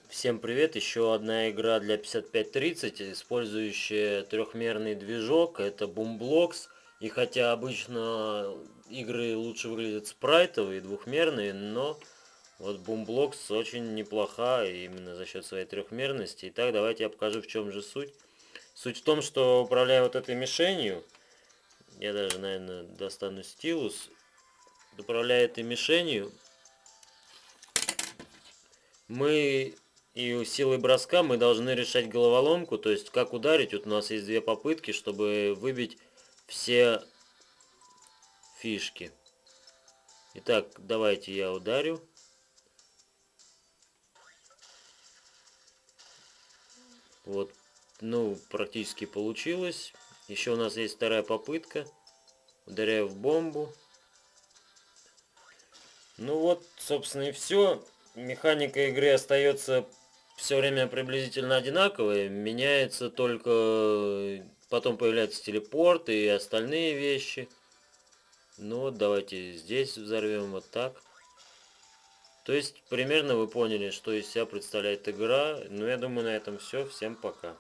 Всем привет! Еще одна игра для 5530, использующая трехмерный движок. Это Boomblocks. И хотя обычно игры лучше выглядят спрайтовые, двухмерные, но вот Boomblocks очень неплоха именно за счет своей трехмерности. Итак, давайте я покажу, в чем же суть. Суть в том, что управляя вот этой мишенью, я даже, наверное, достану стилус, управляя этой мишенью, мы и силой броска мы должны решать головоломку, то есть как ударить. Вот у нас есть две попытки, чтобы выбить все фишки. Итак, давайте я ударю. Вот, ну, практически получилось. Еще у нас есть вторая попытка. Ударяю в бомбу. Ну вот, собственно, и все. Механика игры остается все время приблизительно одинаковая. Меняется только... Потом появляются телепорты и остальные вещи. Ну вот, давайте здесь взорвем вот так. То есть, примерно вы поняли, что из себя представляет игра. Ну, я думаю, на этом все. Всем пока.